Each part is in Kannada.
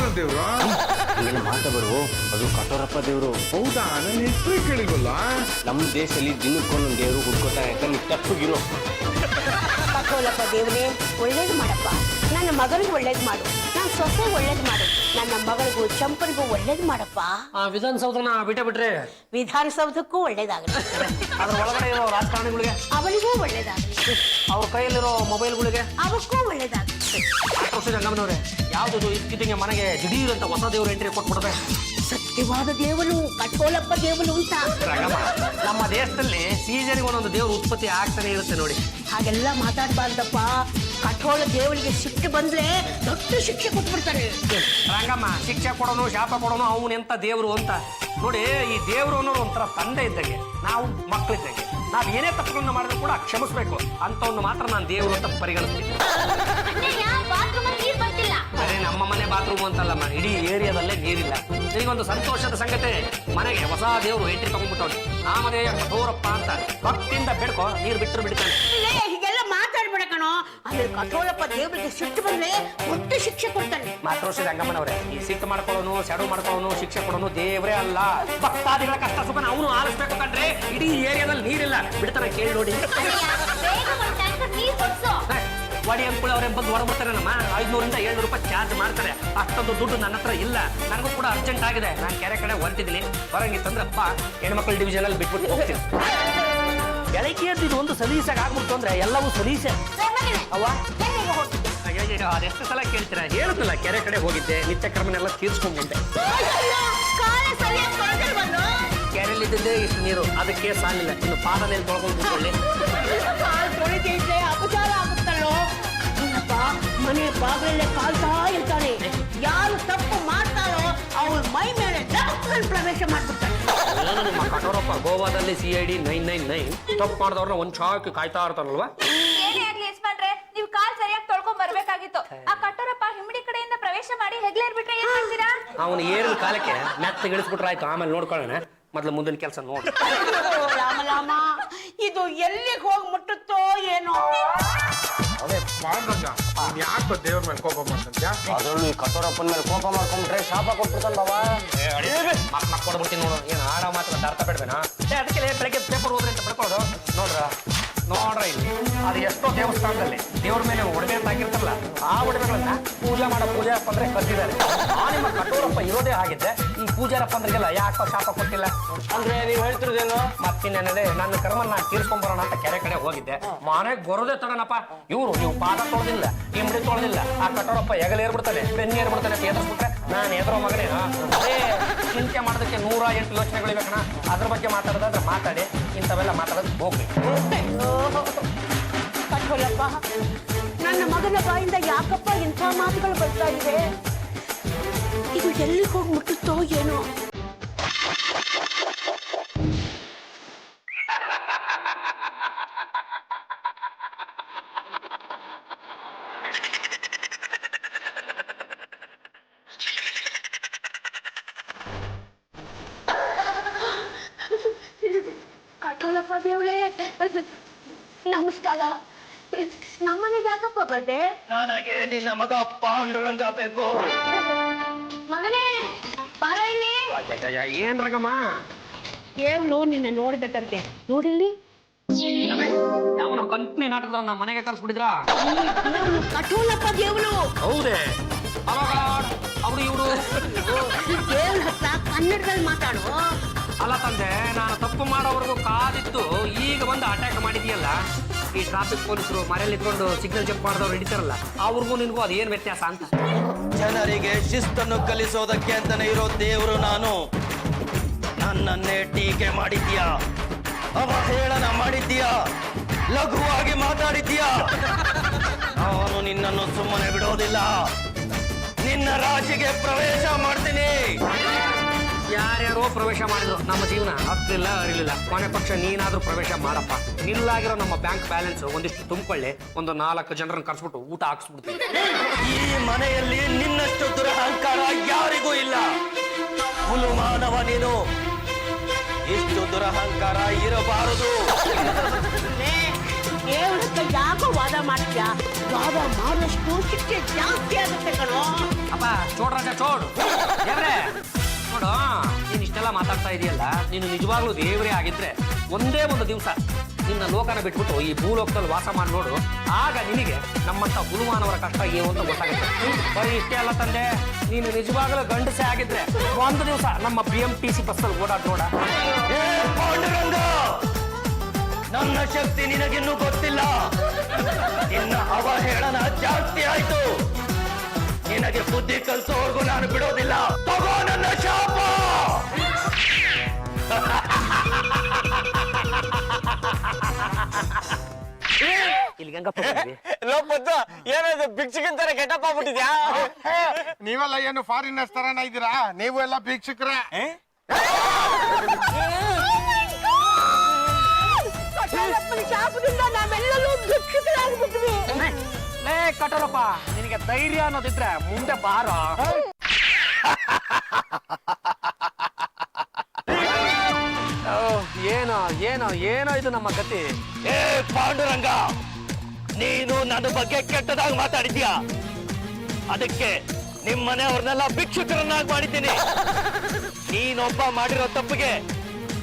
ಯಾರು ದೇವ್ರು? ಮಾತಾಡೋರು ಅದು ಕಠೋರಪ್ಪ ದೇವ್ರು. ಹೌದಾ? ನನ್ನ ಹೆಸರು ಕೇಳಿಲ್ವಲ್ಲ. ನಮ್ಮ ದೇಶದಲ್ಲಿ ದಿನಕ್ಕೊಂದೊಂದು ದೇವರು ಹುಡ್ಕೋತಾರೆ. ಯಾಕಂದ್ರೆ ತಪ್ಪುಗಿರೋ ಕಠೋರಪ್ಪ ದೇವರೇ, ಒಳ್ಳೇದು ಮಾಡಪ್ಪ. ನನ್ನ ಮಗನಿಗೆ ಒಳ್ಳೇದು ಮಾಡು, ನನ್ನ ಸೊಸೆ ಒಳ್ಳೇದು ಮಾಡು, ನನ್ನ ಮಗಳಿಗೂ ಚಂಪನಿಗೂ ಒಳ್ಳೇದು ಮಾಡಪ್ಪ. ವಿಧಾನಸೌಧನ ಬಿಟ್ಟೆ ವಿಧಾನಸೌಧಕ್ಕೂ ಒಳ್ಳೇದಾಗಲಿ. ಅದ್ರ ಒಳಗಡೆ ಇರೋ ರಾಜಕಾರಣಿಗಳಿಗೆ ಅವನಿಗೂ ಒಳ್ಳೇದಾಗಲಿ. ಅವ್ರ ಕೈಯಲ್ಲಿರೋ ಮೊಬೈಲ್ಗಳಿಗೆ ಅವಕ್ಕೂ ಒಳ್ಳೇದಾಗಲಿ. ರಂಗಮ್ಮನವ್ರೆ, ಯಾವ್ದು ಇದ್ಕಿದ್ದಂಗೆ ಮನೆಗೆ ದಿಢೀರ್ ಅಂತ ಹೊಸ ದೇವ್ರ ಎಂಟ್ರಿ ಕೊಟ್ಬಿಡದೆ. ಸತ್ಯವಾದ ದೇವರು ಕಠೋರಪ್ಪ ದೇವರು ಅಂತ. ನಮ್ಮ ದೇಶದಲ್ಲಿ ಸೀಸನ್ಗೆ ಒಂದೊಂದು ದೇವ್ರ ಉತ್ಪತ್ತಿ ಆಗ್ತಾನೆ ಇರುತ್ತೆ ನೋಡಿ. ಹಾಗೆಲ್ಲ ಮಾತಾಡಬಾರ್ದಪ್ಪ. ಕಠೋರ ದೇವರಿಗೆ ಸಿಟ್ಟು ಬಂದ್ರೆ ದೊಡ್ಡ ಶಿಕ್ಷೆ ಕೊಟ್ಬಿಡ್ತಾನೆ. ರಂಗಮ್ಮ, ಶಿಕ್ಷೆ ಕೊಡೋನು ಶಾಪ ಕೊಡೋನು ಅವನೆಂತ ದೇವ್ರು ಅಂತ ನೋಡಿ. ಈ ದೇವ್ರು ಅನ್ನೋರು ಒಂಥರ ತಂದೆ ಇದ್ದಂಗೆ, ನಾವು ಮಕ್ಕಳಿದ್ದಂಗೆ. ನಾವ್ ಏನೇ ತಪ್ಪುಗಳನ್ನ ಮಾಡಿದ್ರು ಕೂಡ ಕ್ಷಮಿಸ್ಬೇಕು ಅಂತವನ್ನು ಮಾತ್ರ ನಾನು ದೇವ್ರು ಅಂತ ಪರಿಗಣಿಸ್ತೀನಿ. ಅದೇ ನಮ್ಮ ಮನೆ ಬಾತ್ರೂಮ್ ಅಂತಲ್ಲಮ್ಮ, ಇಡೀ ಏರಿಯಾದಲ್ಲೇ ನೀರಿಲ್ಲ. ಈಗೊಂದು ಸಂತೋಷದ ಸಂಗತಿ, ಮನೆಗೆ ಹೊಸ ದೇವ್ರು ಎಂಟ್ರಿ ತಗೊಂಡ್ಬಿಟ್ಟವ್ರು. ನಾಮದೇಯ ಕಠೋರಪ್ಪ ಅಂತ ಭಕ್ತಿಯಿಂದ ಬೆಡ್ಕೊ, ನೀರು ಬಿಟ್ಟರು ಬಿಡ್ತಾನೆ. ಹೀಗೆಲ್ಲ ಮಾತಾಡ್ಬೇಡ ಕಣೋ. ಆದ್ರೆ ಕಠೋರಪ್ಪ ದೇವರಿಗೆ ಸಿಟ್ಟು ಬಂದ್ರೆ ದೊಡ್ಡ ಶಿಕ್ಷೆ ಕೊಡ್ತಾನೆ. ಮಾತೃಶ್ರೀ ರಂಗಮ್ಮನವ್ರೆ, ಈ ಸಿಟ್ಟು ಮಾಡ್ಕೊಳ್ಳೋನು, ಸೆಡು ಮಾಡ್ಕೊಳ್ಳೋನು, ಶಿಕ್ಷೆ ಕೊಡೋನು ದೇವ್ರೇ ಅಲ್ಲ. ಭಕ್ತಾದಿಗಳ ಕಷ್ಟ ಸುಖನ ಅವನು ಆಲಿಸ್ಬೇಕು ಕಂಡ್ರೆ ಇಡೀ ಏರಿಯಾದಲ್ಲಿ ನೀರಿಲ್ಲ ಬಿಡ್ತಾನೆ. ಕೇಳಿ ನೋಡಿ. ವಡಿ ಅಂದ್ಕೊಳ್ಳಿ ಅವ್ರ ಬಂದು ಹೊರಬಿಡ್ತಾರೆ. ನಮ್ಮ 500 ರಿಂದ 700 ರೂಪಾಯಿ ಚಾರ್ಜ್ ಮಾಡ್ತಾರೆ. ಅಷ್ಟೊಂದು ದುಡ್ಡು ನನ್ನ ಹತ್ರ ಇಲ್ಲ. ನನಗೂ ಕೂಡ ಅರ್ಜೆಂಟ್ ಆಗಿದೆ. ನಾನು ಕೆರೆ ಕಡೆ ಹೊರಟಿದ್ದೀನಿ. ಹೊರಂಗಿತ್ತಂದ್ರಪ್ಪ ಹೆಣ್ಮಕ್ಳು ಡಿವಿಷನ್ ಅಲ್ಲಿ ಬಿಟ್ಬಿಟ್ಟು ಹೋಗ್ತೀನಿ. ಬೆಳಗ್ಗೆ ಎದ್ದು ಒಂದು ಸಲೀಸಾಗಿ ಆಗ್ಬಿಡ್ತು ಅಂದ್ರೆ ಎಲ್ಲವೂ ಸಲೀಸೆ. ಅವ್ವ ಅದೆಷ್ಟು ಸಲ ಕೇಳ್ತೀರಾ? ಹೇಳಿದ್ನಲ್ಲ, ಕೆರೆ ಕಡೆ ಹೋಗಿದ್ದೆ, ನಿತ್ಯ ಕ್ರಮನೆಲ್ಲ ತೀರ್ಸ್ಕೊಂಡ್ಬಂದೆ. ಕೆರೆಯಲ್ಲಿದ್ದೇ ಇಷ್ಟು ನೀರು, ಅದಕ್ಕೆ ಸಾಲಿಲ್ಲ. ಇನ್ನು ಪಾದನೆಯಲ್ಲಿ ತೊಳ್ಕೊಂಡು ಕೂತ್ಕೊಳ್ಳಿ. ಅಪಚಾರ ಆಗುತ್ತಲ್ಲೋ. ಮನೆ ಬಾಗಿಲಲ್ಲೇ ಕಾಲ್ತಾ ಇರ್ತಾನೆ. ಯಾರು ತಪ್ಪು ಮಾಡ್ತಾರೋ ಅವ್ರ ಮೈ ಮೇಲೆ ಪ್ರವೇಶ ಮಾಡ್ಬಿಡ್ತಾನೆ. ನಿಮ್ಮ ಕಠೋರಪ್ಪ ಗೋವಾದಲ್ಲಿ CID 999 ತಪ್ಪು ಮಾಡಿದವ್ರನ್ನ ಒಂದ್ ಚಾಕಿ ಕಾಯ್ತಾ ಇರ್ತಾರಲ್ವಾ? ಏನೇ ಆಗ್ಲಿ ಯಜಮಾನ್ರೆ, ನೀವು ಕಾಲ್ ಸರಿಯಾಗಿ ತೊಳ್ಕೊಂಡ್ ಬರ್ಬೇಕಾಗಿತ್ತು. ಆ ಕಠೋರಪ್ಪ ಹಿಮ್ಮಡಿ ಕಡೆಯಿಂದ ಪ್ರವೇಶ ಮಾಡಿ ಹೆಗ್ಲೇರ್ಬಿಟ್ರೆ ಏನ್ ಮಾಡ್ತೀರಾ? ಅವನು ಏರಿನ ಕಾಲಕ್ಕೆ ಮೆತ್ತಗಿಳಿಸ್ಬಿಟ್ರೆ ಆಯ್ತು, ಆಮೇಲೆ ನೋಡ್ಕೊಳ್ಳೋಣ. ಮೊದ್ಲು ಮುಂದಿನ ಕೆಲಸ ನೋಡಿ. ರಾಮ, ಇದು ಎಲ್ಲಿಗೆ ಹೋಗಿ ಮುಟ್ಟುತ್ತೋ ಏನೋ. ಅದೇ ಪಾಂಡಂಗ, ಯಾಕೆ ದೇವ್ರ ಮೇಲೆ ಕೋಪ ಮಾಡ್ತಂತ್ಯಾ? ಅದ್ರಲ್ಲೂ ಈ ಕಠೋರಪ್ಪನ ಮೇಲೆ ಕೋಪ ಮಾಡ್ಕೊಂಡ್ರೆ ಶಾಪ ಕೊಟ್ಬಿಡ್ತಾನ ಬಾವ. ಮಕ್ ಕೊಡ್ಬಿಡ್ತೀನಿ ನೋಡು. ಏನು ಆಡ ಮಾತ್ರ ಅರ್ಥ ಬಿಡ್ಬೇನ? ಅದಕ್ಕೆ ಬೆಳಗ್ಗೆ ಪೇಪರ್ ಓದ್ರಿ ಅಂತ ಬಿಡ್ಕೊಳ್ಳೋದು. ನೋಡ್ರ ಇಲ್ಲಿ ಅದು ಎಷ್ಟೋ ದೇವಸ್ಥಾನದಲ್ಲಿ ದೇವ್ರ ಮೇಲೆ ಒಡವೆ ಅಂತ ಹಾಕಿರ್ತಾರಲ್ಲ, ಆ ಒಡವೆಗಳನ್ನ ಪೂಜೆ ಮಾಡೋ ಪೂಜಾರಪ್ಪ ಅಂದ್ರೆ ಕದ್ದಿದ್ದಾರೆ. ನಿಮ್ಮ ಕಠೋರಪ್ಪ ಇರೋದೇ ಆಗಿದ್ದೆ, ಈ ಪೂಜಾರಪ್ಪ ಅಂದ್ರಿಗೆಲ್ಲ ಯಾಕೋ ಶಾಪ ಕೊಟ್ಟಿಲ್ಲ ಅಂದ್ರೆ ನೀವು ಹೇಳ್ತಿರೋದೇನು? ಮತ್ತಿನ್ನೇನದೆ ನನ್ನ ಕರ್ಮನ್ನ ತೀರ್ಸ್ಕೊಂಡ್ ಬರೋಣ ಅಂತ ಕೆರೆ ಕಡೆ ಹೋಗಿದ್ದೆ. ಮನೆಗೆ ಬರೋದೇ ತಡನಪ್ಪ. ನೀವು ಪಾದ ತೊಳೆದಿಲ್ಲ, ಇಂಬಡಿ ತೊಳೆದಿಲ್ಲ. ಆ ಕಠೋರಪ್ಪ ಹೆಗಲೇರ್ಬಿಡ್ತಾನೆ, ಬೆನ್ನೇರ್ಬಿಡ್ತಾನೆ ಅಂತ ಎದುರಿಸ್ಬಿಟ್ರೆ ನಾನು ಎದುರೋ ಮಗನೇನು? ಅದೇ ಚಿಂತೆ ಮಾಡೋದಕ್ಕೆ 108 ಯೋಚನೆಗಳಿಬೇಕಣ್ಣ. ಅದ್ರ ಬಗ್ಗೆ ಮಾತಾಡೋದಾದ್ರೆ ಮಾತಾಡಿ, ಇಂಥವೆಲ್ಲ ಮಾತಾಡೋದು ಹೋಗ್ಬೇಕು. ಕಠೋರಪ್ಪ, ನನ್ನ ಮಗನ ಬಾಯಿಂದ ಯಾಕಪ್ಪ ಇಂಥ ಮಾತುಗಳು ಬರ್ತಾ ಇವೆ? ಇದು ಎಲ್ಲಿ ಹೋಗಿ ಮುಟ್ಟುತ್ತೋ ಏನೋ. ಕಠೋರಪ್ಪ ದೇವ್ರೇ, ನಮಸ್ಕಾರ. ನಮ್ಮನೆಗೆ ಯಾಕಪ್ಪ ಬಂದೆ? ನನಗೆ ನಿನ್ನ ಮಗ ಪಾಂಡುರಂಗ ಬೇಕು. ಮಗನೇ ಬಾರ ಇಲ್ಲಿ. ಏನ್ ರಂಗಮ್ಮ? ಏನು ನಿನ್ನ ನೋಡಿದಂತೆ ನೋಡಿಲ್ಲಿ. ಯಾವ ಕಂಪ್ನಿ ನಾಟಕದ ನಮ್ಮ ಮನೆಗೆ ಕಳ್ಸ್ಬಿಟ್ಟಿದ್ರ? ಕಠೋರಪ್ಪ ದೇವ್ರು. ಹೌದೇ? ಅವ್ರು ಇವ್ರು ದೇವ್ರ ಹತ್ರ ಕನ್ನಡದಲ್ಲಿ ಮಾತಾಡು. ಅಲ್ಲ ತಂದೆ, ನಾನು ತಪ್ಪು ಮಾಡೋವರೆಗೂ ಕಾದಿತ್ತು, ಈಗ ಬಂದು ಅಟ್ಯಾಕ್ ಮಾಡಿದ್ಯಲ್ಲ. ಈ ಟ್ರಾಫಿಕ್ ಪೊಲೀಸರು ಮನೆಯಲ್ಲಿ ಇಟ್ಕೊಂಡು ಸಿಗ್ನಲ್ ಚೆಕ್ ಮಾಡಿದವ್ರು ಹಿಡಿತಾರಲ್ಲ, ಅವ್ರಿಗೂ ನಿನ್ಗೂ ಅದು ಏನ್ ವ್ಯತ್ಯಾಸ ಅಂತ. ಜನರಿಗೆ ಶಿಸ್ತನ್ನು ಕಲಿಸೋದಕ್ಕೆ ಅಂತಾನೆ ಇರೋ ದೇವರು ನಾನು. ನನ್ನನ್ನೇ ಟೀಕೆ ಮಾಡಿದ್ಯಾ, ಅವಹೇಳನ ಮಾಡಿದ್ಯಾ, ಲಘುವಾಗಿ ಮಾತಾಡಿದ್ಯಾ. ನಾನು ನಿನ್ನನ್ನು ಸುಮ್ಮನೆ ಬಿಡೋದಿಲ್ಲ. ನಿನ್ನ ರಾಶಿಗೆ ಪ್ರವೇಶ ಮಾಡ್ತೀನಿ. ಯಾರ್ಯಾರೋ ಪ್ರವೇಶ ಮಾಡಿದ್ರು, ನಮ್ಮ ಜೀವನ ಹತ್ತಲಿಲ್ಲ ಅರಿಲಿಲ್ಲ. ಕೊನೆ ಪಕ್ಷ ನೀನಾದ್ರೂ ಪ್ರವೇಶ ಮಾಡಪ್ಪ. ನಿಲ್ಲಾಗಿರೋ ನಮ್ಮ ಬ್ಯಾಂಕ್ ಬ್ಯಾಲೆನ್ಸ್ ಒಂದಿಷ್ಟು ತುಂಬಿಕೊಳ್ಳಿ, ಒಂದು 4 ಜನರನ್ನು ಕರ್ಸ್ಬಿಟ್ಟು ಊಟ ಹಾಕ್ಸ್ಬಿಡ್ತೀನಿ. ಈ ಮನೆಯಲ್ಲಿ ನಿನ್ನಷ್ಟು ದುರಹಂಕಾರ ಯಾರಿಗೂ ಇಲ್ಲ. ಹುಲು ಮಾನವ ನೀನು. ಇಷ್ಟು ದುರಹಂಕಾರ ಇರಬಾರದು. ದೇವ್ರ ಯಾಕೋ ವಾದ ಮಾಡ್ತೀಯಾ? ವಾದ ಮಾಡೋಷ್ಟು ಶಿಕ್ಷೆ ಜಾಸ್ತಿ ಆಗುತ್ತೆ ಕಣೋ. ಅಪ್ಪ ಚೋಡ್ ರಾಜ ಚೋಡ್ ದೇವ್ರೆ ನೋಡು, ನೀನ್ ಇಷ್ಟೆಲ್ಲ ಮಾತಾಡ್ತಾ ಇದೆಯಲ್ಲ, ನೀನು ನಿಜವಾಗ್ಲೂ ದೇವ್ರೇ ಆಗಿದ್ರೆ ಒಂದೇ ಒಂದು ದಿವಸ ನಿನ್ನ ಲೋಕನ ಬಿಟ್ಬಿಟ್ಟು ಈ ಭೂಲೋಕದಲ್ಲಿ ವಾಸ ಮಾಡಿ ನೋಡು. ಆಗ ನಿನಗೆ ನಮ್ಮಂತ ಹುಲುಮಾನವರ ಕಷ್ಟ ಏನು ಅಂತ ಗೊತ್ತಾಗುತ್ತೆ. ಬರೀ ಇಷ್ಟೇ ಅಲ್ಲ ತಂದೆ, ನೀನು ನಿಜವಾಗ್ಲೂ ಗಂಡಸೆ ಆಗಿದ್ರೆ ಒಂದು ದಿವಸ ನಮ್ಮ BMTC ಬಸ್ಸಲ್ಲಿ ಓಡಾಡ್ ನೋಡ. ಏ ಪಾಂಡುರಂಗ, ನನ್ನ ಶಕ್ತಿ ನಿನಗಿನ್ನೂ ಗೊತ್ತಿಲ್ಲ. ನಿನ್ನ ಅವಹೇಳನ ಜಾಸ್ತಿ ಆಯ್ತು. ನಿನಗೆ ಬುದ್ಧಿ ಕಲಿಸೋರ್ಗು ನಾನು ಬಿಡೋದಿಲ್ಲ. ತಗೋ ನನ್ನ ಶಾಪ. ಇಲ್ಲಿ ಗಂಗಪ್ಪ ಬಂದ್ವಿ. ಲೋಪದ್ದು ಏನಾದ್ರು ಭಿಕ್ಷಕಂತಾರೆ ಕೆಟ್ಟಪ್ಪ ಆಗ್ಬಿಟ್ಟಿದ್ಯಾ? ನೀವೆಲ್ಲ ಏನು ಫಾರಿನರ್ಸ್ ತರನ ಇದ್ದೀರಾ? ನೀವು ಎಲ್ಲ ಭಿಕ್ಷುಕ್ರೆ. ಕಟೋರಪ್ಪನ ಶಾಪದಿಂದ ನಾವೆಲ್ಲರೂ ಭಿಕ್ಷುಕರಾಗ್ಬಿಟ್ವಿ. ಲೇ ಕಟೋರಪ್ಪ, ನಿನಗೆ ಧೈರ್ಯ ಅನ್ನೋದಿದ್ರೆ ಮುಂದೆ ಬಾರ. ಏನೋ ಏನೋ ಏನೋ ಇದು ನಮ್ಮ ಗತಿ. ಏ ಪಾಂಡುರಂಗ, ನೀನು ನನ್ನ ಬಗ್ಗೆ ಕೆಟ್ಟದಾಗಿ ಮಾತಾಡಿದ್ಯಾ. ಅದಕ್ಕೆ ನಿಮ್ಮನೆಯವ್ರನ್ನೆಲ್ಲ ಭಿಕ್ಷುಕರನ್ನಾಗಿ ಮಾಡಿದ್ದೀನಿ. ನೀನೊಬ್ಬ ಮಾಡಿರೋ ತಪ್ಪಿಗೆ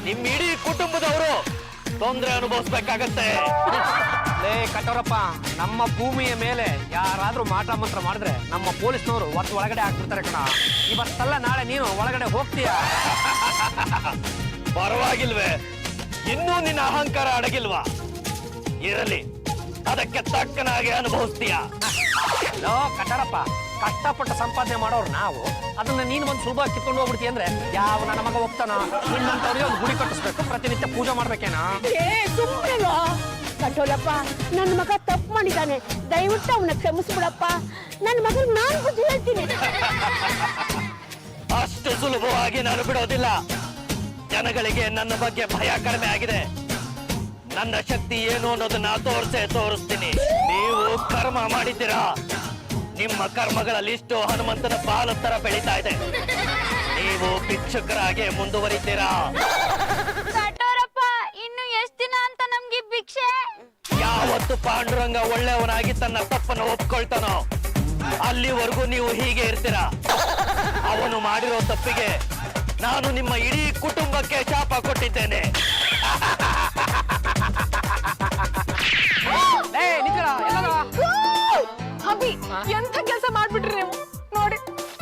ನಿಮ್ ಇಡೀ ಕುಟುಂಬದವರು ತೊಂದರೆ ಅನುಭವಿಸ್ಬೇಕಾಗತ್ತೆ. ಲೇ ಕಟೋರಪ್ಪ, ನಮ್ಮ ಭೂಮಿಯ ಮೇಲೆ ಯಾರಾದ್ರೂ ಮಾಟ ಮಂತ್ರ ಮಾಡಿದ್ರೆ ನಮ್ಮ ಪೊಲೀಸ್ನವರು ಒಳಗಡೆ ಹಾಕ್ಬಿಡ್ತಾರೆ ಕಣ. ಇವತ್ತಲ್ಲ ನಾಳೆ ನೀನು ಒಳಗಡೆ ಹೋಗ್ತೀಯ. ಪರವಾಗಿಲ್ವೇ? ಇನ್ನೂ ನಿನ್ನ ಅಹಂಕಾರ ಅಡಗಿಲ್ವಾ? ಇರಲಿ, ಅದಕ್ಕೆ ತಕ್ಕನಾಗೆ ಅನುಭವಿಸ್ತೀಯ. ಲೋ ಕಟೋರಪ್ಪ, ಕಷ್ಟಪಟ್ಟು ಸಂಪಾದನೆ ಮಾಡೋರು ನಾವು, ಅದನ್ನ ನೀನು ಒಂದು ಸುಲಭ ಕಿತ್ಕೊಂಡು ಹೋಗ್ಬಿಡ್ತೀಯ ಅಂದ್ರೆ ಯಾವ ನನ್ನ ಮಗ ಹೋಗ್ತಾನ? ನಿನ್ನಂತವ್ರಿಗೆ ಒಂದು ಗುಡಿ ಕಟ್ಟಿಸ್ಬೇಕು, ಪ್ರತಿನಿತ್ಯ ಪೂಜೆ ಮಾಡ್ಬೇಕೇನಾ? ಸುಮ್ಮನೆ ಕಟೋರಪ್ಪ, ನನ್ನ ಮಗ ತಪ್ಪು ಮಾಡಿದ್ದಾನೆ, ದಯವಿಟ್ಟು ಅವನ ಕ್ಷಮಿಸ್ಬಿಡಪ್ಪ. ನನ್ನ ಮಗನ್ ನಾನು ಬುದ್ಧಿ ಹೇಳ್ತೀನಿ. ಅಷ್ಟು ಸುಲಭವಾಗಿ ನಾನು ಬಿಡೋದಿಲ್ಲ. ಜನಗಳಿಗೆ ನನ್ನ ಬಗ್ಗೆ ಭಯ ಕಡಿಮೆ ಆಗಿದೆ. ನನ್ನ ಶಕ್ತಿ ಏನು ಅನ್ನೋದನ್ನ ತೋರಿಸ್ತೀನಿ. ನೀವು ಕರ್ಮ ಮಾಡಿದ್ದೀರಾ. ನಿಮ್ಮ ಕರ್ಮಗಳ ಲಿಸ್ಟು ಹನುಮಂತನ ಬಾಲ ತರ ಬೆಳೀತಾ ಇದೆ. ನೀವು ಭಿಕ್ಷುಕರಾಗೆ ಮುಂದುವರಿತೀರಾ. ಕಟೋರಪ್ಪ, ಇನ್ನು ಎಷ್ಟ್ ದಿನ ಅಂತ ನಮ್ಗೆ ಭಿಕ್ಷೆ? ಯಾವತ್ತು ಪಾಂಡುರಂಗ ಒಳ್ಳೆಯವನಾಗಿ ತನ್ನ ತಪ್ಪನ್ನು ಒಪ್ಕೊಳ್ತಾನೋ ಅಲ್ಲಿವರೆಗೂ ನೀವು ಹೀಗೆ ಇರ್ತೀರಾ. ಅವನು ಮಾಡಿರೋ ತಪ್ಪಿಗೆ ನಾನು ನಿಮ್ಮ ಇಡೀ ಕುಟುಂಬಕ್ಕೆ ಶಾಪ ಕೊಟ್ಟಿದ್ದೇನೆ. ಅಭಿ, ಎಂತ ಕೆಲಸ ಮಾಡ್ಬಿಟ್ರಿ ನೀವು? ನೋಡಿ,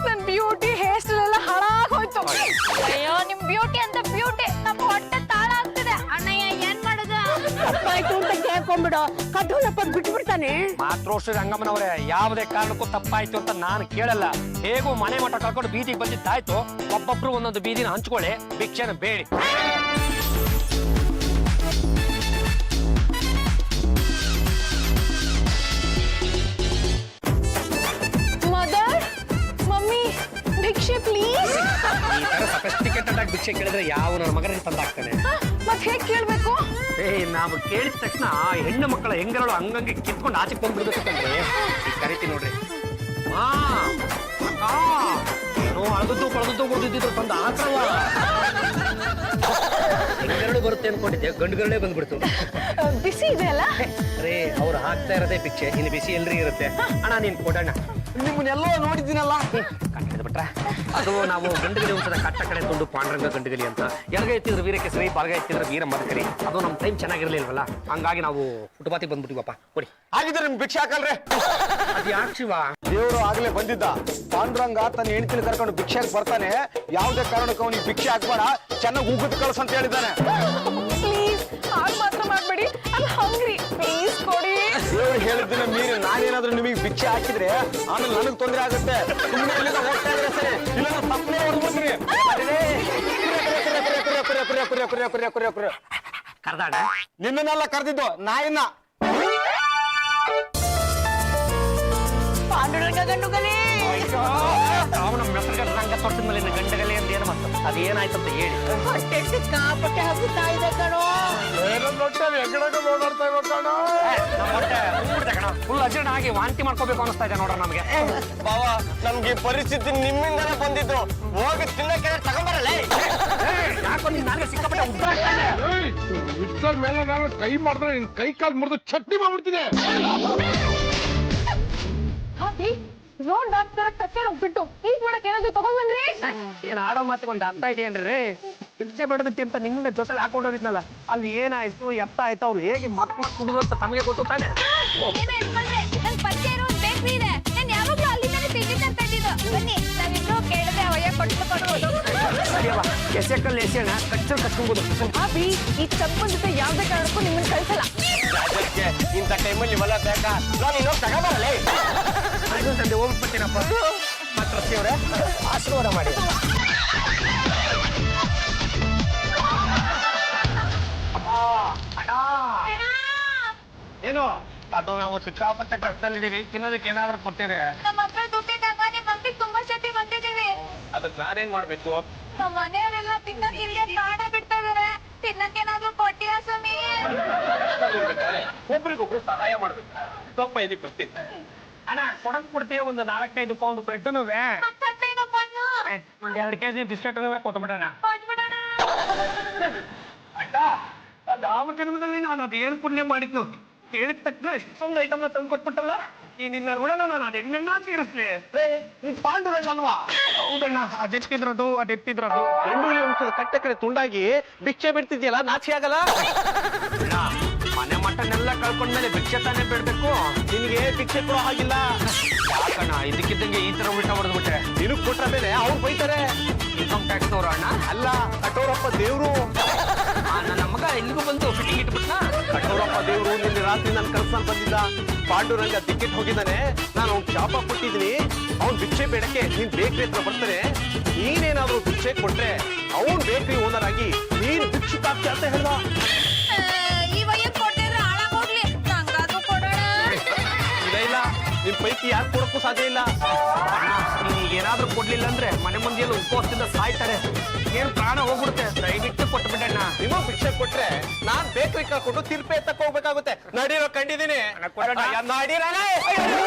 ನನ್ ಬ್ಯೂಟಿ ಹೇರ್ ಸ್ಟೈಲ್ ಎಲ್ಲ ಹಾಳಾಗೋಯ್ತು. ಅಯ್ಯೋ, ನಿಮ್ ಬ್ಯೂಟಿ ಅಂತ ಬ್ಯೂಟಿ ನಮ್ಮ ಹೊಟ್ಟೆ ತಾಳ ಆಗ್ತಿದೆ. ಅಣ್ಣಯ್ಯ, ಏನ್ ಮಾಡೋದು? ತಪ್ಪಾಯ್ತು ಅಂತ ಕೇಳ್ಕೊಂಡ್ಬಿಡು, ಕಟೋರಪ್ಪ ಬಿಟ್ಬಿಡ್ತಾನೆ. ಮಾತೃಶ್ರೀ ರಂಗಮ್ಮನವರೇ, ಯಾವುದೇ ಕಾರಣಕ್ಕೂ ತಪ್ಪಾಯ್ತು ಅಂತ ನಾನು ಕೇಳಲ್ಲ. ಹೇಗೂ ಮನೆ ಮಠ ಕಳ್ಕೊಂಡು ಬೀದಿಗೆ ಬಂದಿದ್ದಾಯ್ತು. ಒಬ್ಬೊಬ್ರು ಒಂದೊಂದು ಬೀದಿನ ಹಂಚ್ಕೊಳ್ಳಿ, ಭಿಕ್ಷೆನ ಬೇಡಿ. ಮದರ್, ಮಮ್ಮಿ, ಭಿಕ್ಷೆ ಪ್ಲೀಸ್. ಈ ತರ ಸಫೆಸ್ಟಿಕೇಟೆಡ್ ಆಗಿ ಭಿಕ್ಷೆ ಕೇಳಿದ್ರೆ ಯಾವ ನನ್ನ ಮಗನಿಗೆ ತಂದಾಗ್ತಾನೆ? ಮತ್ ಹೇಗ್ ಕೇಳ್ಬೇಕು? ನಾವು ಕೇಳಿದ ತಕ್ಷಣ ಹೆಣ್ಣು ಮಕ್ಕಳ ಹೆಂಗರಳು ಹಂಗಂಗೆ ಕಿತ್ಕೊಂಡು ಆಚೆ ಬಂದ್ಬಿಡ್ಬೇಕಂದ್ರೆ ಈಗ ಕರಿತೀನಿ ನೋಡ್ರಿ. ಏನೋ ಅಳದದ್ದು ಪಳದದ್ದು ಓದಿದ್ರು ಬಂದ ಆತವ. ಹೆಂಗರಳು ಬರುತ್ತೆ ಅನ್ಕೊಂಡಿದ್ದೆ, ಗಂಡುಗರಳೆ ಬಂದ್ಬಿಡ್ತು. ಬಿಸಿ ಇದೆ ಅಲ್ಲ? ರೇ, ಅವ್ರು ಹಾಕ್ತಾ ಇರೋದೇ ಭಿಕ್ಷೆ, ಇನ್ನು ಬಿಸಿ ಎಲ್ರಿ ಇರುತ್ತೆ. ಅಣ್ಣ ನೀನ್ ಕೊಡಣ್ಣ. ನಿಮ್ಮನ್ನೆಲ್ಲೋ ನೋಡಿದ್ದೀನಲ್ಲ. ಕಣ್ಣಿಡಿದ್ ಬಿಟ್ರ ಅದು ನಾವು ಗಂಡುಗಲಿ ವಂಶದ ಕಟ್ಟ ಕಡೆ ತುಂಡು ಪಾಂಡುರಂಗ ಗಂಡುಗಲಿ ಅಂತ. ಎಡಗ ಎತ್ತಿದ್ರು ವೀರಕೇಸರಿ, ಬಲಗ ಎತ್ತಿದ್ರೆ ವೀರ ಮದಕರಿ. ಅದು ನಮ್ಮ ಟೈಮ್ ಚೆನ್ನಾಗಿರ್ಲಿಲ್ವಲ್ಲ, ಹಂಗಾಗಿ ನಾವು ಫುಟ್ಪಾತಿಗೆ ಬಂದ್ಬಿಟ್ಟಿವಪ್ಪ. ಕೊಡಿ. ಆಗಿದ್ರೆ ನಿಮ್ ಭಿಕ್ಷೆ ಹಾಕಲ್ರಿ. ಅದು ಯಾಕೆ ಶಿವ? ದೇವರು ಆಗ್ಲೇ ಬಂದಿದ್ದ. ಪಾಂಡುರಂಗ ತನ್ನ ಹೆಂಡತಿನ ಕರ್ಕೊಂಡು ಭಿಕ್ಷೆಗೆ ಬರ್ತಾನೆ. ಯಾವುದೇ ಕಾರಣಕ್ಕೂ ಅವನಿಗೆ ಭಿಕ್ಷೆ ಹಾಕ್ಬೇಡ, ಚೆನ್ನಾಗಿ ಉಗುದ್ ಕಳ್ಸ ಅಂತ ಹೇಳಿದ್ದಾನೆ. ಪ್ಲೀಸ್, ಹಾಗೆ ಮಾತ್ರ ಮಾಡ್ಬೇಡಿ. I'm hungry. ಪ್ಲೀಸ್ ಕೊಡಿ. ದೇವ್ರು ಹೇಳಿದ್ದನ್ನ ಮೀರಿ ನಾನೇನಾದ್ರೂ ನಿಮಗೆ ಭಿಕ್ಷೆ ಹಾಕಿದ್ರೆ ಆಮೇಲೆ ನನಗ್ ತೊಂದರೆ ಆಗುತ್ತೆ. ಸುಮ್ಮನೆ ಇಲ್ಲಿಂದ ಹೋಗ್ತಾ ಇದ್ರೆ ಸರಿ, ಇಲ್ಲ ತಪ್ಪನೇ ಹೊಡ್ಬಿಟ್ರಿ. ಕರ್ದಾಡ ನಿನ್ನೆಲ್ಲ ಕರೆದಿದ್ದು ನಾಯಿನ. ಪಾಂಡುರಂಗ ಗಂಡುಗಲಿ. ಅವನ ಮೆಸರ್ಗ ರಂಗ ತೊಟ್ಟಿದ ಮೇಲೆ ಗಂಡಗಲಿ ಅಂತ ಏನು ಮತ್ತು ಅದೇನಾಯ್ತಂತ ಹೇಳಿ. ಹೊಟ್ಟೆ ಸಿಕ್ಕಾಪಟ್ಟೆ ಹಗುತ್ತಾ ಇದೆ ಕಣೋ. ಓಡಾಡ್ತಾ ಇವ ಕಣ. ನಮ್ಮ ಹೊಟ್ಟೆ ಉಂಬಿಡ್ತೆ ಕಣ, ಫುಲ್ ಅಜೀರ್ಣ ಆಗಿ ವಾಂತಿ ಮಾಡ್ಕೋಬೇಕು ಅನಿಸ್ತಾ ಇದೆ ನೋಡ್ರ ನಮಗೆ. ಬಾವ, ನಮ್ಗೆ ಈ ಪರಿಸ್ಥಿತಿ ನಿಮ್ಮಿಂದನೇ ಬಂದಿದ್ದು. ಹೋಗಿ ತಿನ್ನಕ್ಕೆ ತಗೊಂಬರಲ್ಲ. ಯಾಕೋ ನಿನ್ ನನಗೆ ಸಿಕ್ಕಾಪಟ್ಟೆ ಉದ್ದ ಇಟ್ಟ ಮೇಲೆ ನಾನು ಕೈ ಮಾಡಿದ್ರೆ ನಿನ್ ಕೈ ಕಾಲು ಮುರಿದು ಚಟ್ನಿ ಮಾಡ್ಬಿಡ್ತಿದೆ. ರೋಡ್ ಡಾಕ್ಟರ್ ಕತ್ತೆ ಹೋಗ್ಬಿಟ್ಟು ಈಗ ಮಾಡಕ್ ಏನಾದ್ರು ತಗೊಂಡ್ಬನ್ರಿ. ಏನ್ ಆಡೋ ಮಾತುಗೊಂದು ಅರ್ಥ ಇದೆಯೇನ್ರಿ? ಭಿಕ್ಷೆ ಬೇಡದಕ್ಕೆ ಅಂತ ನಿಮ್ಮನ್ನ ಜೊತೆ ಹಾಕೊಂಡೋರಿದ್ನಲ್ಲ, ಅಲ್ಲಿ ಏನಾಯ್ತು ಎತ್ತ ಆಯ್ತು, ಅವ್ರು ಹೇಗೆ ಮಕ್ಕಳು ಕುಡಿದು ಅಂತ ತಮಗೆ ಗೊತ್ತು ತಾನೆ. ಏನೋ ಯಜಮಾನ್ರೆ, ನನ್ ಪರಿಚಯ ಇರೋ ಒಂದ್ ಬೇಕ್ರಿ ಇದೆ. ನಾನ್ ಯಾವಾಗ್ಲೂ ಅಲ್ಲಿಂದಾನೆ ತಿಂಡಿ ತರ್ತಾ ಇದ್ದಿದ್ದು. ಬನ್ನಿ, ನಾವಿಬ್ರು ಕೇಳಿದ್ರೆ ಅವಯ್ಯ ಕೊಡ್ಬೋದು. ಎಸೆಕಲ್ಲಿ ಎಸೆಯೋಣ, ಕಚ್ಚಲ್ ಕಚ್ಕೊಂಬೋದು. ಅಭಿ ಈ ಚಪ್ಪನ್ ಜೊತೆ ಯಾವ್ದೇ ಕಾರಣಕ್ಕೂ ನಿಮ್ಮನ್ನ ಕಳ್ಸಲ್ಲ. ಇಂಥ ಟೈಮಲ್ಲಿ ಇವೆಲ್ಲ ಬೇಕಾ? ನಾನು ಇನ್ನೊಂದು ತಗೋಬರಲೇ. ತಂದೆ ಹೋಗ್ಬಿಡ್ತೀನಪ್ಪ. ಮಾತ್ರ ಅವ್ರೆ ಆಶೀರ್ವಾದ ಮಾಡಿ. ಏನು ಅದು ನಾವು ಸಿಕ್ಕಾಪಟ್ಟೆ ಕಷ್ಟದಲ್ಲಿದ್ದೀವಿ, ತಿನ್ನೋದಕ್ಕೆ ಏನಾದ್ರೂ ಕೊಡ್ತೀರಿ? ನಮ್ಮ ಹತ್ರ ದುಡ್ಡಿದ್ದಾಗ ನಿಮ್ ಅಂಗಡಿಗೆ ತುಂಬಾ ಸತಿ ಬಂದಿದ್ದೀವಿ. ಅದಕ್ಕೆ ನಾನೇನ್ ಮಾಡ್ಬೇಕು? ನಮ್ಮ ಮನೆಯವರೆಲ್ಲ ತಿನ್ನಕ್ ಇಲ್ಲೇ ಪ್ರಾಣ ಬಿಡ್ತಾ ಇದಾರೆ. ತಿನ್ನಕ್ಕೇನಾದ್ರೂ ಕೊಟ್ಟಿಯಾ ಸ್ವಾಮಿ? ಒಬ್ರಿಗೊಬ್ರು ಸಹಾಯ ಮಾಡ್ಬೇಕು. ಸ್ವಲ್ಪ ಇದಕ್ಕೆ ಬರ್ತೀನಿ ಅಣ್ಣ, ಕೊಡಕ್ ಕೊಡ್ತೀವಿ ಒಂದು 4-5 ಪೌಂಡ್ ಬ್ರೆಡ್ನು ಮತ್ತೇನು ಬನ್ನು? ಒಂದ್ 2 ಕೆಜಿ ಬಿಸ್ಕೆಟ್ ಕೊಟ್ಬಿಡೋಣ. ಕೊಟ್ಬಿಡೋಣ. ಅಣ್ಣ, ಅದು ಯಾವ ಜನ್ಮದಲ್ಲಿ ನಾನು ಅದೇನು ಪುಣ್ಯ ಮಾಡಿದ್ನು, ಹೇಳಿದ ತಕ್ಷಣ ಎಷ್ಟೊಂದು ಐಟಮ್ನ ತಂದು ಕೊಟ್ಬಿಟ್ಟಲ್ಲ, ಈ ನಿನ್ನ ಋಣನ ನಾನು ಅದೆನ್ನ ತೀರಿಸ್ಲಿ. ಪಾಂಡುರಂಗ ಅಲ್ವಾ? ಹೌದಣ್ಣ, ಅದೆತ್ತಿದ್ರದು. ಕಟ್ಟೆ ಕಡೆ ತುಂಡಾಗಿ ಭಿಕ್ಷೆ ಬಿಡ್ತಿದ್ಯಲ್ಲ, ನಾಚಿ ಆಗಲ್ಲ? ಮನೆ ಮಟನ್ನೆಲ್ಲ ಕಳ್ಕೊಂಡ್ಮೇಲೆ ಭಿಕ್ಷೆ ತಾನೇ ಬಿಡ್ಬೇಕು. ನಿನಗೆ ಭಿಕ್ಷೆ ಕೊಡೋ ಹಾಗಿಲ್ಲ. ಯಾಕಣ್ಣ ಇದಕ್ಕಿದ್ದಂಗೆ ಈ ತರ ಊಟ ಹೊಡೆದ್ಬಿಟ್ರೆ? ನಿನಗ್ ಕೊಟ್ಟ ಮೇಲೆ ಅವ್ರು ಬೈತಾರೆ. ಇನ್ಕಮ್ ಟ್ಯಾಕ್ಸ್ ಅವ್ರ ಅಣ್ಣ ಅಲ್ಲ, ಕಠೋರಪ್ಪ ದೇವ್ರು. ನನ್ನ ಮಗ ಇಲ್ಲಿಗೂ ಬಂದು ಫಿಟ್ಟಿಂಗ್ ಇಟ್ಬಿಟ್ನ. ಕಠೋರಪ್ಪ ದೇವ್ರು ನಿನ್ನೆ ರಾತ್ರಿ ನನ್ ಕಳ್ಸನ್ ಬಂದಿದ್ದ. ಪಾಂಡುರಂಗ ಟಿಕೆಟ್ ಹೋಗಿದ್ದಾನೆ, ನಾನು ಅವ್ನ್ ಶಾಪ ಕೊಟ್ಟಿದ್ದೀನಿ. ಅವ್ನ್ ಭಿಕ್ಷೆ ಬೇಡಕ್ಕೆ ನಿನ್ ಬೇಕ್ರಿ ಹತ್ರ ಬರ್ತಾನೆ. ನೀನೇನಾದ್ರೂ ಭಿಕ್ಷೆ ಕೊಟ್ರೆ ಅವ್ನ್ ಬೇಕ್ರಿ ಓನರ್ ಆಗಿ ನೀನ್ ಭಿಕ್ಷುಕಾಗ್ತಿ ಅಂತ ಹೇಳ್ದ. ಈ ವಯ್ಯ ಕೊಟ್ಟಿದ್ರೆ ಹಾಳಾಗೋಗ್ಲಿ, ನಂಗಾದ್ರೂ ಕೊಡೋಣ. ಇಲ್ಲ, ನಿಮ್ ಪೈಕಿ ಯಾರು ಕೊಡಕ್ಕೂ ಸಾಧ್ಯ ಇಲ್ಲ. ಈಗ ಏನಾದ್ರೂ ಕೊಡ್ಲಿಲ್ಲ ಅಂದ್ರೆ ಮನೆ ಮಂದಿಯಲ್ಲಿ ಉಪವಾಸದಿಂದ ಸಾಯ್ತಾರೆ. ಏನ್ ಪ್ರಾಣ ಹೋಗ್ಬಿಡುತ್ತೆ. ದಯವಿಟ್ಟು ಕೊಟ್ಬಿಟ್ಟಣ್ಣ. ನಿಮಗ್ ಭಿಕ್ಷೆ ಕೊಟ್ರೆ ನಾನ್ ಬೇಕ್ರಿ ಕಳ್ಕೊಂಡು ತಿರ್ಪೆ ಎತ್ತಕ್ ಹೋಗ್ಬೇಕಾಗುತ್ತೆ. ನಡೀರೋ ಕಂಡಿದ್ದೀನಿ. ಕೊಡೋಣ.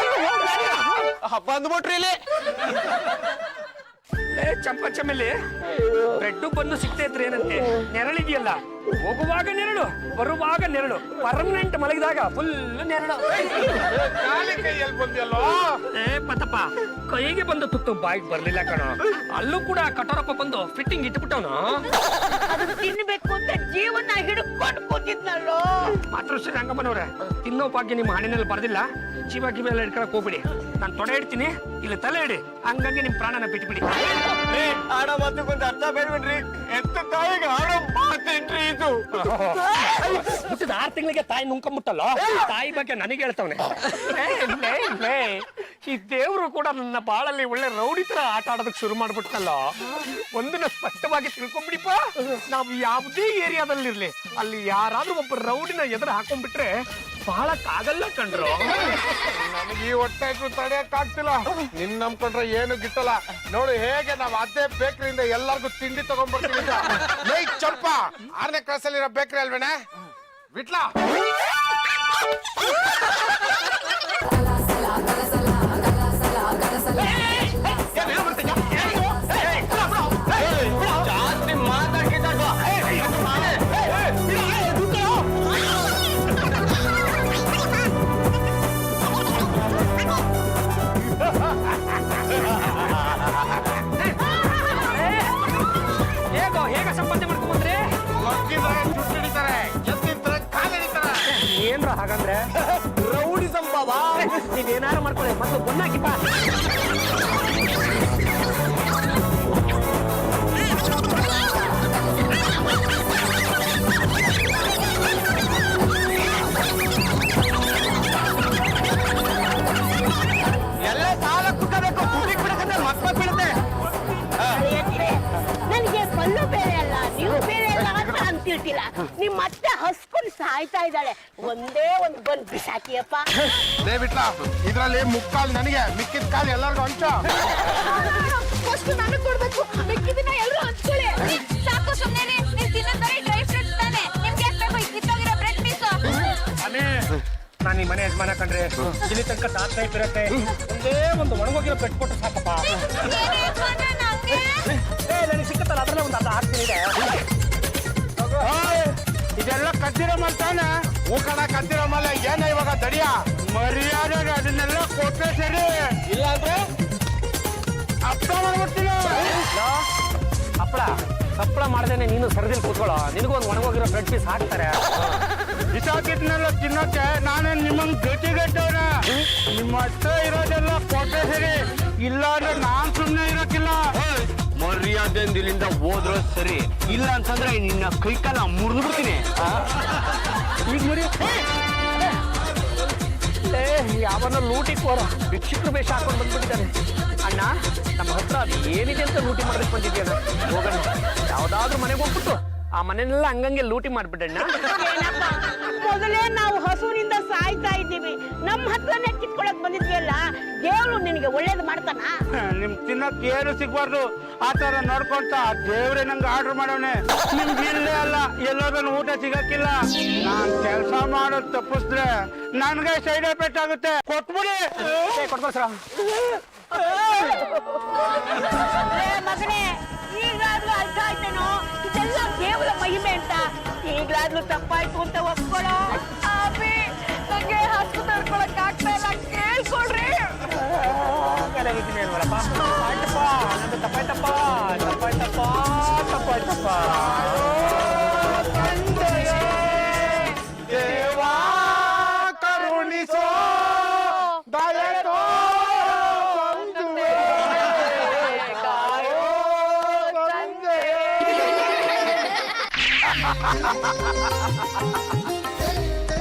ಬಂದ್ಬಿಟ್ರಿ ಇಲ್ಲಿ. ಚಂಪ ಚಮೇಲಿ ಬ್ರೆಡ್ ಬಂದು ಸಿಗ್ತೈತ್ರಿ ಏನಂತೆ. ನೆರಳಿದೆಯಲ್ಲ, ಹೋಗುವಾಗ ನೆರಳು, ಬರುವಾಗ ನೆರಳು, ಪರ್ಮನೆಂಟ್ ಮಲಗಿದಾಗ ಫುಲ್ ನೆರಳು. ಖಾಲಿ ಕೈಯಲ್ಲಿ ಬಂದಿಯಲ್ಲೋ? ಪತಪ್ಪ, ಕೈಗೆ ಬಂದು ತುತ್ತು ಬಾಯಿಗೆ ಬರ್ಲಿಲ್ಲ ಕಣೋ. ಅಲ್ಲೂ ಕೂಡ ಕಠೋರಪ್ಪ ಬಂದು ಫಿಟ್ಟಿಂಗ್ ಇಟ್ಬಿಟ್ಟವನು. ಅದನ್ನ ತಿನ್ಬೇಕು ಅಂತ ಜೀವನ ಹಿಡ್ಕೊಂಡು ಕೂತಿದ್ನಲ್ಲೋ. ಮಾತ್ರ ಶ್ರೀ ರಂಗಮ್ಮನವ್ರೆ, ತಿನ್ನೋ ಭಾಗ್ಯ ನಿಮ್ಮ ಹಣ್ಣಿನಲ್ಲಿ ಬರ್ದಿಲ್ಲ. ಜೀವ ಗಿವ ಎಲ್ಲ ಇಟ್ಕೊಳಕ್ ಹೋಗ್ಬಿಡಿ. ನಾನು ತೊಡೆ ಇಡ್ತೀನಿ, ಇಲ್ಲಿ ತಲೆ ಇಡಿ, ಹಂಗಂಗೆ ನಿಮ್ ಪ್ರಾಣನ ಬಿಟ್ಬಿಡಿ. ಆಡೋ ಮಾತುಗೊಂದು ಅರ್ಥ ಬೇಡ್ಬಿಡ್ರಿ. ಎತ್ತ ತಾಯಿಗೆ ಆಡೋ ಮಾತೇನ್ರಿ ಇದು? ಹುಟ್ಟಿದ 6 ತಿಂಗಳಿಗೆ ತಾಯಿ ನುಂಕೊಂಬಿಟ್ಟಲ್ಲ, ತಾಯಿ ಬಗ್ಗೆ ನನಗೆ ಹೇಳ್ತವನೆ. ಈ ದೇವ್ರು ಕೂಡ ನನ್ನ ಬಾಳಲ್ಲಿ ಒಳ್ಳೆ ರೌಡಿ ತರ ಆಟ ಆಡೋದಕ್ಕೆ ಶುರು ಮಾಡ್ಬಿಟ್ಟಲ್ಲ. ಒಂದನ್ನ ಸ್ಪಷ್ಟವಾಗಿ ತಿಳ್ಕೊಂಬಿಡಿಪ್ಪ, ನಾವು ಯಾವುದೇ ಏರಿಯಾದಲ್ಲಿರ್ಲಿ, ಅಲ್ಲಿ ಯಾರಾದ್ರೂ ಒಬ್ಬ ರೌಡಿನ ಎದುರು ಹಾಕೊಂಡ್ಬಿಟ್ರೆ ಬಾಳಕ್ಕಾಗಲ್ಲ ಕಣ್ರು. ನನಗೆ ಈ ಹೊಟ್ಟೆ ತಡೆಯಕ್ ಆಗ್ತಿಲ್ಲ. ನಿನ್ ನಂಬ್ಕೊಂಡ್ರೆ ಏನು ಗಿಟ್ಟಲ್ಲ. ನೋಡು ಹೇಗೆ ನಾವ್ ಅದೇ ಬೇಕರಿಯಿಂದ ಎಲ್ಲಾರ್ಗು ತಿಂಡಿ ತಗೊಂಡ್ಬರ್ತೀವಿ. ಲೈ ಚಂಪ, 6ನೇ ಕ್ಲಾಸಲ್ಲಿರೋ ಬೇಕರಿ ಅಲ್ವೇನೆ? ಬಿಟ್ಲಾ? ಜಾಸ್ತಿ ಮಾತಾಡ್ತಿದ್ದ ಹೇಗ ಸಂಪಾದನೆ ಮಾಡ್ಕೊಂಡ್ರೆ ದುಡ್ಡು ಹಿಡಿತಾರೆ, ಎತ್ತಿರ್ತಾರೆ, ಕಾಲು ಹಿಡಿತಾರೆ. ಏನ್ರ ಹಾಗಂದ್ರೆ ರೌಡಿ ಸಂಭವ. ನೀವೇನಾರು ಮಾಡ್ಕೊಳ್ಳಿ, ಮೊದಲು ಬನ್ನಾಕಿಪ್ಪ. ಎಲ್ಲ ಸಾಲ ಕುಟ್ಟಬೇಕು, ಕುಡಿಕ್ ಬಿಡಕಂದ್ರೆ ಮಕ್ಕಳು ಬೀಳುತ್ತೆ. ನನಗೆ ಪಲ್ಲು ಬೇರೆ ಅಲ್ಲ, ನೀವು ಬೇರೆ ಅಲ್ಲ ಅಂತ ಅಂತಿರ್ತಿಲ್ಲ. ನಿಮ್ ಮತ್ತೆ ಹಸ್ಕೊಂಡು ಸಾಯ್ತಾ ಇದ್ದಾಳೆ. ಒಂದೇ ಒಂದು ಬಂದ್ ಬಿಸಾಕಿಯಪ್ಪ. ಲೇ ಬಿಟ್ಲಾ, ಇದ್ರಲ್ಲಿ ಮುಕ್ಕಾಲ್ ನನಗೆ, ಮಿಕ್ಕಿದ ಕಾಲು ಎಲ್ಲರಿಗೂ ಹಂಚ. ಫಸ್ಟ್ ನನಗ್ ಕೊಡ್ಬೇಕು, ಮಿಕ್ಕಿದನ್ನ ಎಲ್ರು ಹಂಚ್ಕೊಳ್ಳಿ. ಸಾಕು ಸುಮ್ಮನೆ, ನೀವು ತಿನ್ನೋದ್ ಬರೀ ಡ್ರೈ ಫ್ರೂಟ್ಸ್ ತಾನೆ. ನಿಮ್ಗೆ ಯಾಕೆ ಬೇಕು ಈ ಕಿತ್ತೋಗಿರೋ ಬ್ರೆಡ್ ಪೀಸು? ಅದೇ ನಾನು ಈ ಮನೆ ಯಜಮಾನ ಕಂಡ್ರೆ ಇಲ್ಲಿ ತನಕ ತಾತ ಇರುತ್ತೆ. ಒಂದೇ ಒಂದು ಒಣಗೋಗಿರೋ ಬೆಟ್ ಕೊಟ್ಟು ಸಾಕಪ್ಪ. ಏನು ಯಜಮಾನ್ರೆ ನಂಗೆ? ನನಗೆ ಸಿಕ್ಕತ್ತಲ್ಲ, ಅದರಲ್ಲೇ ಒಂದು ಅರ್ಧ ಹಾಕ್ತೀನಿ. ಇದೆಲ್ಲ ಕದ್ದಿರೋ ಮಾಡ್ತಾನೆ. ಊಕಣ ಕತ್ತಿರೋ ಮೇಲೆ ಏನ ಇವಾಗ ದಡಿಯ ಮರ್ಯಾದೆ ಅದನ್ನೆಲ್ಲ ಕೊಟ್ಟರೆ ಸರಿ, ಇಲ್ಲ ಅಂದ್ರೆ ಅಪ್ಪ ಮಾಡ್ಬಿಡ್ತೀನಿ. ಹಪ್ಪಳ ಹಪ್ಪಳ ಮಾಡ್ದೇನೆ ನೀನು ಸರದಿಲ್ ಕೂತ್ಕೊಳ್ಳೋ, ನಿನಗೂ ಒಂದು ಒಣಗೋಗಿರೋ ಬ್ರೆಡ್ ಪೀಸ್ ಹಾಕ್ತಾರೆ. ಬಿಸಾಕಿದ್ನೆಲ್ಲ ತಿನ್ನೋಕೆ ನಾನೇನ್ ನಿಮ್ಮಂಗ್ ಗಟ್ಟಿಗಟ್ಟವನ? ನಿಮ್ಮ ಹತ್ರ ಇರೋದೆಲ್ಲ ಕೊಟ್ಟರೆ ಸರಿ, ಇಲ್ಲ ಅಂದ್ರೆ ನಾನ್ ಸುಮ್ನೆ ಇರೋಕಿಲ್ಲ. ಮರ್ಯಾದೆಯಿಂದ ಇಲ್ಲಿಂದ ಹೋದ್ರು ಸರಿ, ಇಲ್ಲ ಅಂತಂದ್ರೆ ನಿನ್ನ ಕೈಕಾಲ ಮುರಿದ್ಬಿಡ್ತೀನಿ. ಈಗ ಮುರಿ ಯಾವನ್ನ ಲೂಟಿ ಕೋರ ಭಿಕ್ಷುಕರು ವೇಷ ಹಾಕೊಂಡು ಬಂದ್ಬಿಟ್ಟಿದ್ದಾನೆ. ಅಣ್ಣ ನಮ್ಮ ಹತ್ರ ಅದು ಏನಿದೆ ಅಂತ ಲೂಟಿ ಮಾಡೋದಕ್ಕೆ ಬಂದಿದ್ಯಾನ. ಹೋಗೋಣ, ಯಾವ್ದಾದ್ರು ಮನೆಗೆ ಹೋಗ್ಬಿಟ್ಟು ಆ ಮನೆನೆಲ್ಲ ಹಂಗಂಗೆ ಲೂಟಿ ಮಾಡ್ಬಿಟ್ಟಣ್ಣ. ಏನಪ್ಪ, ಮೊದಲೇ ನಾವು ಹಸುವಿನಿಂದ ಸಾಯ್ತಾ ಇದ್ದೀವಿ, ನಮ್ಮ ಹತ್ರನೇ ಕಿತ್ಕೊಳಕ್ ಬಂದಿದ್ವಿಯಲ್ಲ, ದೇವ್ರು ನಿನಗೆ ಒಳ್ಳೇದು ಮಾಡ್ತಾನ? ನಿಮ್ ತಿನ್ನಕ್ ಏನು ಸಿಗ್ಬಾರ್ದು ಆ ತರ ನೋಡ್ಕೊಂತ ದೇವ್ರೆ ನಂಗೆ ಆರ್ಡರ್ ಮಾಡೋನೆ. ನಿಮ್ಗೆ ಇಲ್ಲೇ ಅಲ್ಲ ಎಲ್ಲೋದನ್ನು ಊಟ ಸಿಗಕ್ಕಿಲ್ಲ. ನಾನ್ ಕೆಲಸ ಮಾಡೋದ್ ತಪ್ಪಿಸಿದ್ರೆ ನನ್ಗೆ ಸೈಡ್ ಎಫೆಕ್ಟ್ ಆಗುತ್ತೆ. ಕೊಟ್ಬಿಡಿ. ಕೊಟ್ಕೊಳ್ಸ್ರ ಮಗನೇ, ಈಗಾದ್ರೂ ಅರ್ಥ ಆಯ್ತೇನೋ ಇದೆಲ್ಲ ದೇವರ ಮಹಿಮೆ ಅಂತ. ಈಗ್ಲಾದ್ರೂ ತಪ್ಪಾಯ್ತು ಅಂತ ಒಪ್ಕೊಳ್ಳೋ. ಅಭಿ ನಂಗೆ ಹಸು ತಡ್ಕೊಳಕ್ ಆಗ್ತಾ ಇಲ್ಲ, ಕೇಳ್ಕೊಡ್ರಿ. ದೇವಾ ಕರುಣಿಸೋ ದಯೆತೋ ಬಂಧುವೇ, ಕಾಯೋ ತಂದೆಯೇ.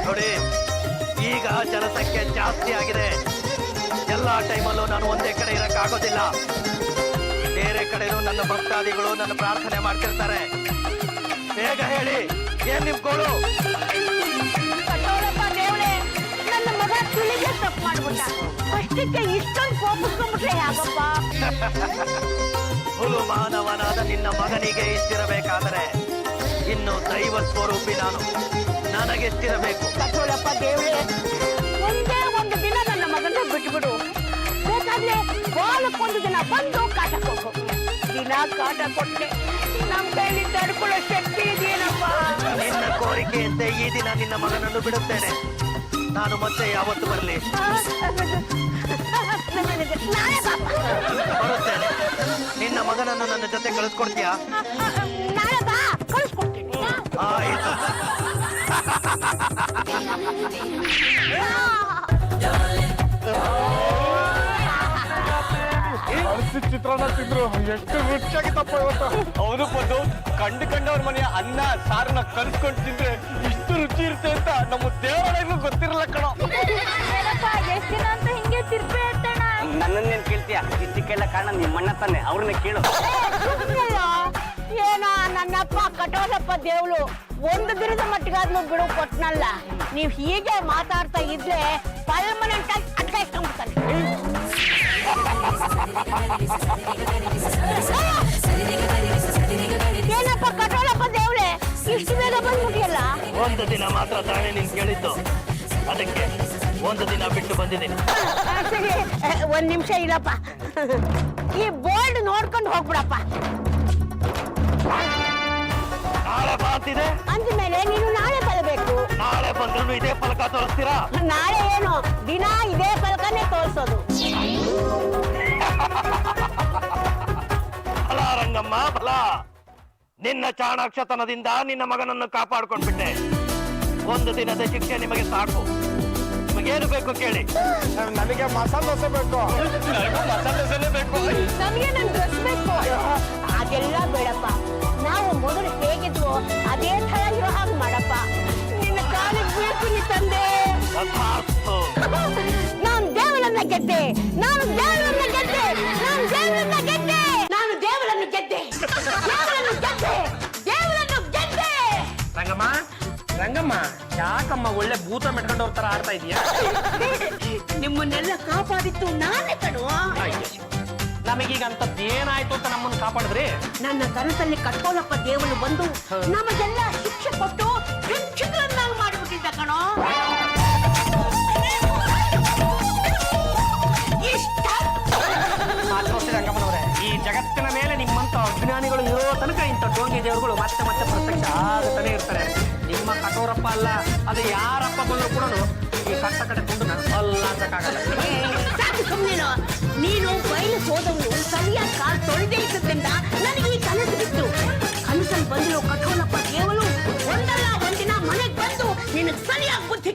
ನೋಡಿ, ಈಗ ಜನಸಂಖ್ಯೆ ಜಾಸ್ತಿ ಆಗಿದೆ. ಎಲ್ಲಾ ಟೈಮಲ್ಲೂ ನಾನು ಒಂದೇ ಕಡೆ ಇರಕ್ಕಾಗೋದಿಲ್ಲ. ಬೇರೆ ಕಡೆನೂ ನನ್ನ ಭಕ್ತಾದಿಗಳು ನನ್ನ ಪ್ರಾರ್ಥನೆ ಮಾಡ್ತಿರ್ತಾರೆ. ಬೇಗ ಹೇಳಿ, ಏನ್ ನಿಮ್ ಗೋಳು? ಕಟ್ಟೋಳಪ್ಪ ದೇವ್ರೆ, ನನ್ನ ಮಗ ತಿಳಿಗೆ ತಪ್ಪು ಮಾಡ್ಬಿಟ್ಟ, ಅಷ್ಟಕ್ಕೆ ಇಷ್ಟೊಂದು ಕೋಪಿಸ್ಕೊಂಡ್ಬಿಟ್ರೆ ಯಾಕಪ್ಪ? ಹುಲು ಮಾನವನಾದ ನಿನ್ನ ಮಗನಿಗೆ ಇಷ್ಟಿರಬೇಕಾದರೆ ಇನ್ನು ದೈವ ಸ್ವರೂಪಿ ನಾನು, ನನಗೆಷ್ಟಿರಬೇಕು? ಕಟ್ಟೋಳಪ್ಪ ದೇವ್ರೆ, ಒಂದೇ ಒಂದು ದಿನ ನನ್ನ ಮಗನ ಬಿಟ್ಬಿಡು. ಬೇಕಾದ್ರೆ ವಾರಕ್ಕೊಂದು ದಿನ ಬಂದು ಕಾಟ ಕೊಡು. ದಿನ ಕಾಟ ಕೊಟ್ಟೆ ನಮ್ ಕೈಲಿ ತಡ್ಕೊಳ್ಳೋ ಶಕ್ತಿ ಇದೆಯೇನಪ್ಪ? ನಿನ್ನ ಕೋರಿಕೆಯಂತೆ ಈ ದಿನ ನಿನ್ನ ಮಗನನ್ನು ಬಿಡುತ್ತೇನೆ. ನಾನು ಮತ್ತೆ ಯಾವತ್ತು ಬರಲಿ? ನಾಳೆ ಬಾಪ. ಬರುತ್ತೇನೆ. ನಿನ್ನ ಮಗನನ್ನು ನನ್ನ ಜೊತೆ ಕಳಿಸ್ಕೊಡ್ತೀಯಾ? ನಾಳೆ ಬಾ, ಕಳಿಸ್ಕೊಡ್ತೀನಿ. ಆಯಿತು. ಅಳಸಿ ಚಿತ್ರಾನ್ನ ತಿಂದ್ರು ಎಷ್ಟು ರುಚಿಯಾಗಿತ್ತಪ್ಪ ಇವತ್ತು. ಅವನು ಬಂದು ಕಂಡವ್ರ ಮನೆಯ ಅನ್ನ ಸಾರನ್ನ ಕಲ್ಸ್ಕೊಂಡು ತಿಂದ್ರೆ ಇಷ್ಟು ರುಚಿ ಇರುತ್ತೆ ಅಂತ ನಮ್ಮ ದೇವರಿಗೂ ಗೊತ್ತಿರಲ್ಲ ಕಣೋ. ಎಷ್ಟು ದಿನ ಅಂತ ಹಿಂಗೆ ತಿರ್ಪೆ ಇರ್ತಾನ? ನನ್ನನ್ನೇನ್ ಕೇಳ್ತೀಯ? ಇಷ್ಟಕ್ಕೆಲ್ಲ ಕಾರಣ ನಿಮ್ಮಣ್ಣ ತಾನೆ, ಅವ್ರನ್ನ ಕೇಳು. ಏನೋ ನನ್ನಪ್ಪ ಕಟೋಲಪ್ಪ ದೇವ್ಳು ಒಂದು ದಿನದ ಮಟ್ಟಿಗಾದ್ರೂ ಬಿಡು ಕೊಟ್ನಲ್ಲ. ನೀವ್ ಹೀಗೆ ಮಾತಾಡ್ತಾ ಇದ್ರೆ ಪರ್ಮನೆಂಟ್ ಆಗಿ ಅಡ್ಕಾಯಿಸ್ಕೊಂಡ್ಬಿಡ್ತಾನೆ. ಏನಪ್ಪ ಕಟೋಲಪ್ಪ ದೇವ್ಳೆ, ಇಷ್ಟು ಬೇಗ ಬಂದ್ಬಿಟ್ಟಿಯಲ್ಲ? ಒಂದು ದಿನ ಮಾತ್ರ ತಾನೇ ನೀನ್ ಕೇಳಿದ್ದು, ಅದಕ್ಕೆ ಒಂದು ದಿನ ಬಿಟ್ಟು ಬಂದಿದ್ದೀನಿ. ಸರಿ, ಒಂದ್ ನಿಮಿಷ ಇಲ್ಲಪ್ಪ, ಈ ಬೋರ್ಡ್ ನೋಡ್ಕೊಂಡು ಹೋಗ್ಬಿಡಪ್ಪ. ನಾಳೆ ಬಾ ಅಂತಿದೆ, ಅಂದ್ಮೇಲೆ ನೀನು ನಾಳೆ ಬರಬೇಕು. ನಾಳೆ ಬಂದ್ರು ಇದೇ ಫಲಕ ತೋರಿಸ್ತೀರಾ? ನಾಳೆ ಏನು, ದಿನ ಇದೇ ಫಲಕನೇ ತೋರಿಸೋದು. ಫಲ ರಂಗಮ್ಮ ಫಲ. ನಿನ್ನ ಚಾಣಾಕ್ಷತನದಿಂದ ನಿನ್ನ ಮಗನನ್ನು ಕಾಪಾಡ್ಕೊಂಡ್ಬಿಟ್ಟೆ. ಒಂದು ದಿನದ ಶಿಕ್ಷೆ ನಿಮಗೆ ಸಾಕು. ನಿಮಗೇನು ಬೇಕು ಕೇಳಿ? ನನಗೆ ಮಸಾಲೆ ದೋಸೆ ಬೇಕು. ಮಸಾಲೆ ದೋಸೆನೇ ಬೇಕು. ನಮ್ಗೆ ನನ್ ಡ್ರೆಸ್ ಬೇಕು. ಅದೆಲ್ಲ ಬೇಡಪ್ಪ, ನಾವು ಮೊದಲು ಹೇಗಿದ್ವೋ ಅದೇ ತರ ಇರೋ ಹಾಗೆ ಮಾಡಪ್ಪ. ನಿನ್ನ ಕಾಲಿಗೆ ಬೀಳ್ತೀನಿ ತಂದೆ. ತಥಾಸ್ತು. ನಾನು ದೇವರನ್ನ ಗೆದ್ದೆ, ನಾನು ದೇವರನ್ನ ಗೆದ್ದೆ, ನಾನು ದೇವರನ್ನ ಗೆದ್ದೆ, ನಾನು ದೇವರನ್ನು ಗೆದ್ದೆ, ದೇವರನ್ನು ಗೆದ್ದೆ, ದೇವರನ್ನು ಗೆದ್ದೆ. ರಂಗಮ್ಮ, ರಂಗಮ್ಮ, ಯಾಕಮ್ಮ ಒಳ್ಳೆ ಭೂತ ಮೆಟ್ಕೊಂಡವ್ರ ತರ ಆಡ್ತಾ ಇದೀಯಾ? ನಿಮ್ಮನ್ನೆಲ್ಲ ಕಾಪಾಡಿತ್ತು ನಾನೇ ಕಣೋ. ನಮಗೀಗ ಅಂತದ್ದೇನಾಯ್ತು ಅಂತ ನಮ್ಮನ್ನು ಕಾಪಾಡಿದ್ರಿ? ನನ್ನ ಕನಸಲ್ಲಿ ಕಟ್ಟೋಲಪ್ಪ ದೇವರು ಬಂದು ನಮಗೆಲ್ಲ ಶಿಕ್ಷೆ ಕೊಟ್ಟು ಭಿಕ್ಷುಕರನ್ನಾಗಿ ಮಾಡಿಬಿಟ್ಟಿದ್ದ ಕಣೋ. ರಂಗಮ್ಮನವರೇ, ಈ ಜಗತ್ತಿನ ಮೇಲೆ ನಿಮ್ಮಂತ ಅಜ್ಞಾನಿಗಳು ಇರೋ ತನಕ ಇಂಥ ಡೋಂಗಿ ದೇವರುಗಳು ಮತ್ತೆ ಮತ್ತೆ ಪ್ರತ್ಯಕ್ಷ ಆಗುತ್ತಾನೆ ಇರ್ತಾರೆ. ನಿಮ್ಮ ಅವರಪ್ಪ ಅಲ್ಲ, ಅದು ಯಾರಪ್ಪ ಬಂದ್ರು ಕೂಡ ಈ ಕಟ್ಟ ಕಡೆ ಕೊಂಡು ಅಲ್ಲ ಅಂತಕ್ಕಾಗಲ್ಲ. ಸಾಕು ಸುಮ್ಮನೆ ನೀನು ಬಯಲು ಹೋದವನು ಸರಿಯಾಗಿ ಕಾಲ್ ತೊಳೆದೇ ಇದ್ದದ್ರಿಂದ ನನಗೆ ಈ ಕನಸು ಬಿತ್ತು. ಕನಸಲ್ಲಿ ಬಂದಿರೋ ಕಠೋಳಪ್ಪ ಕೇವಲ ಒಂದಲ್ಲ ಒಂದಿನ ಮನೆಗೆ ಬಂದು ನಿನಗೆ ಸರಿಯಾಗಿ ಬುದ್ಧಿ